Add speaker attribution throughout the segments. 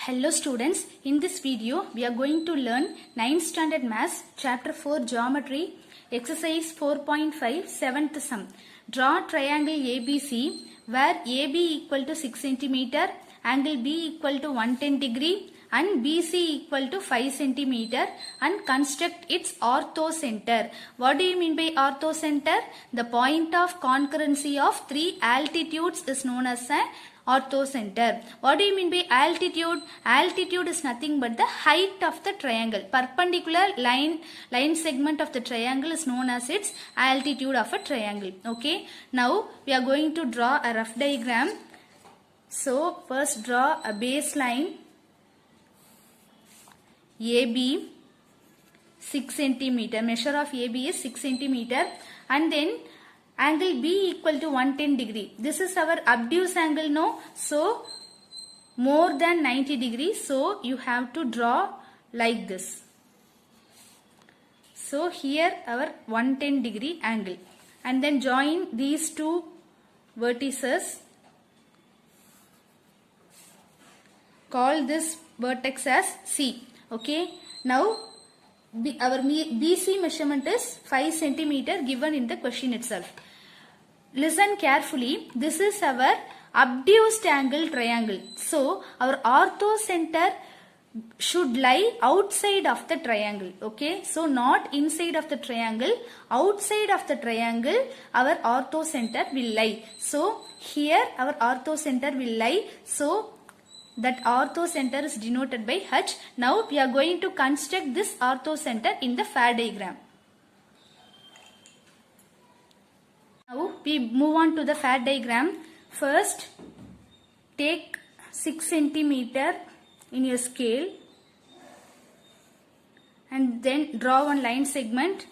Speaker 1: Hello students, in this video we are going to learn 9th standard maths chapter 4 geometry exercise 4.5 7th sum. Draw triangle ABC where AB equal to 6 cm, angle B equal to 110 degree and BC equal to 5 cm and construct its orthocenter. What do you mean by orthocenter? The point of concurrency of three altitudes is known as an orthocenter. What do you mean by altitude? Altitude is nothing but the height of the triangle. Perpendicular line segment of the triangle is known as its altitude of a triangle. Okay. Now we are going to draw a rough diagram. So first draw a baseline AB 6 cm. Measure of AB is 6 cm and then angle B equal to 110 degree. This is our obtuse angle, no? So more than 90 degrees. So you have to draw like this. So here our 110 degree angle. And then join these two vertices. Call this vertex as C. Okay. Now our BC measurement is 5 cm given in the question itself. Listen carefully. This is our obtuse angle triangle. So our orthocenter should lie outside of the triangle. Okay. So not inside of the triangle. Outside of the triangle our orthocenter will lie. So here our orthocenter will lie. So that orthocenter is denoted by H. Now we are going to construct this orthocenter in the FAR diagram. Now we move on to the FAR diagram. First take 6 cm in your scale and then draw one line segment.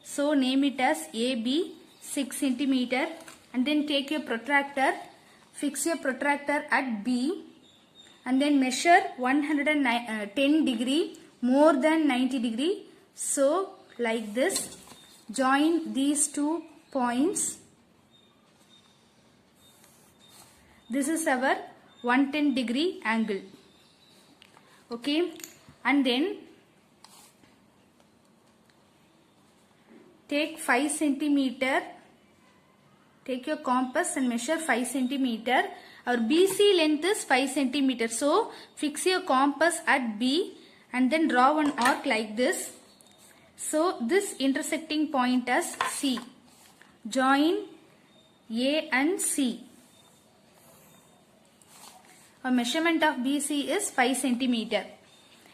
Speaker 1: So name it as AB 6 cm and then take your protractor. Fix your protractor at B. And then measure 110 degree more than 90 degree. So like this, join these two points. This is our 110 degree angle. Okay. And then take 5 cm. Take your compass and measure 5 cm. Our BC length is 5 cm. So fix your compass at B and then draw one arc like this. So this intersecting point as C. Join A and C. Our measurement of BC is 5 cm.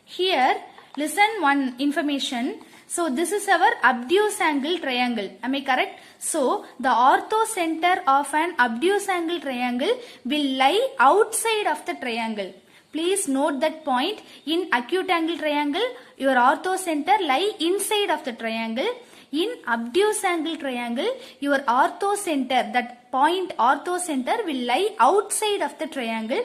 Speaker 1: Here listen one information. So this is our obtuse angle triangle. Am I correct? So the orthocenter of an obtuse angle triangle will lie outside of the triangle. Please note that point. In acute angle triangle, your orthocenter lie inside of the triangle. In obtuse angle triangle, your orthocenter, that point orthocenter will lie outside of the triangle.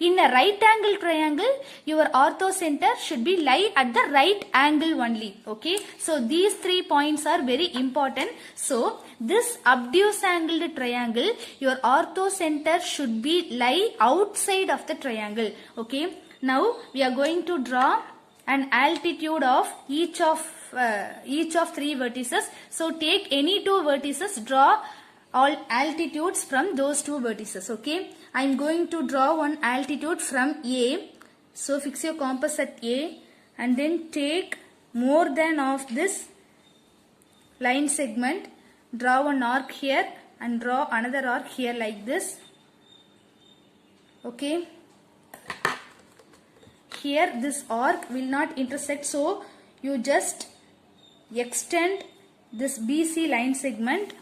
Speaker 1: In a right angle triangle, your orthocenter should be lie at the right angle only. Okay. So these 3 points are very important. So this obtuse angled triangle, your orthocenter should be lie outside of the triangle. Okay. Now we are going to draw an altitude of each of 3 vertices. So take any 2 vertices, draw all altitudes from those 2 vertices. Okay. I am going to draw one altitude from A. So fix your compass at A and then take more than of this line segment. Draw one arc here and draw another arc here like this. Okay. Here this arc will not intersect. So you just extend this BC line segment.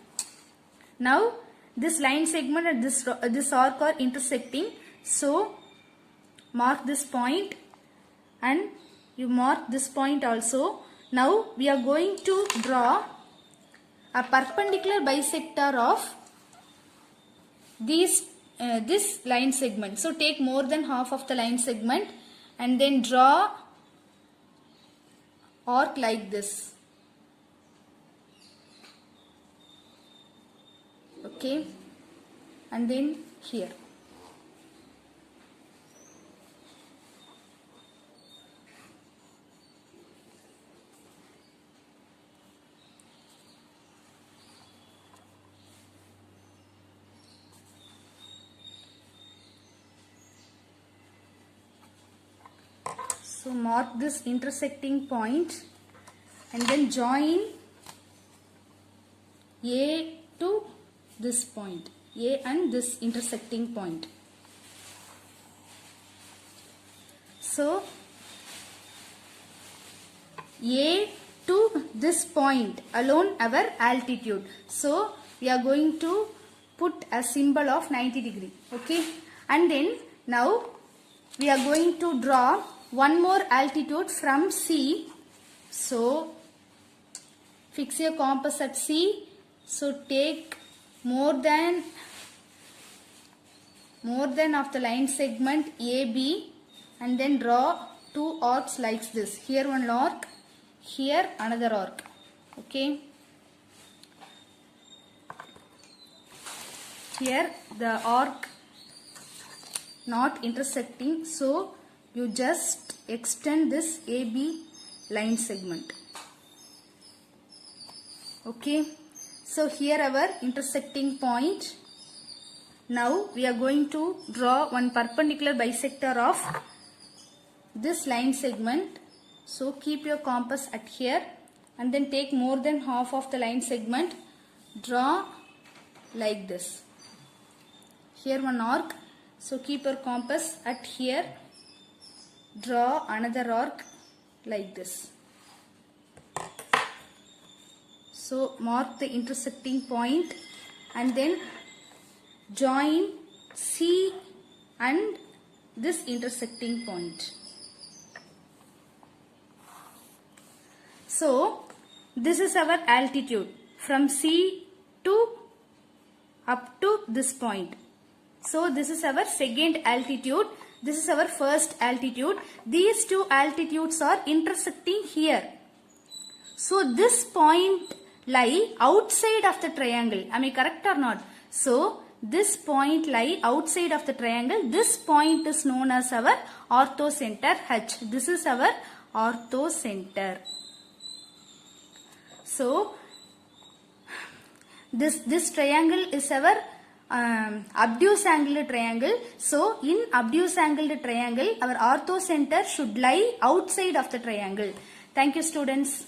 Speaker 1: Now this line segment and this arc are intersecting. So mark this point and you mark this point also. Now we are going to draw a perpendicular bisector of this line segment. So take more than half of the line segment and then draw arc like this. Okay, and then here. So mark this intersecting point and then join A to this point, A and this intersecting point. So A to this point alone our altitude. So we are going to put a symbol of 90 degree. Okay. And then now we are going to draw one more altitude from C. So fix your compass at C. So take more than of the line segment AB and then draw two arcs like this. Here one arc, here another arc. Okay. Here the arc not intersecting, so you just extend this AB line segment. Okay. So here our intersecting point. Now we are going to draw one perpendicular bisector of this line segment. So keep your compass at here and then take more than half of the line segment. Draw like this. Here one arc. So keep your compass at here. Draw another arc like this. So mark the intersecting point and then join C and this intersecting point. So this is our altitude from C to up to this point. So this is our second altitude. This is our first altitude. These two altitudes are intersecting here. So this point lie outside of the triangle. Am I correct or not? So this point lie outside of the triangle. This point is known as our orthocenter H. This is our orthocenter. So this triangle is our obtuse angled triangle. So in obtuse angled triangle our orthocenter should lie outside of the triangle. Thank you students.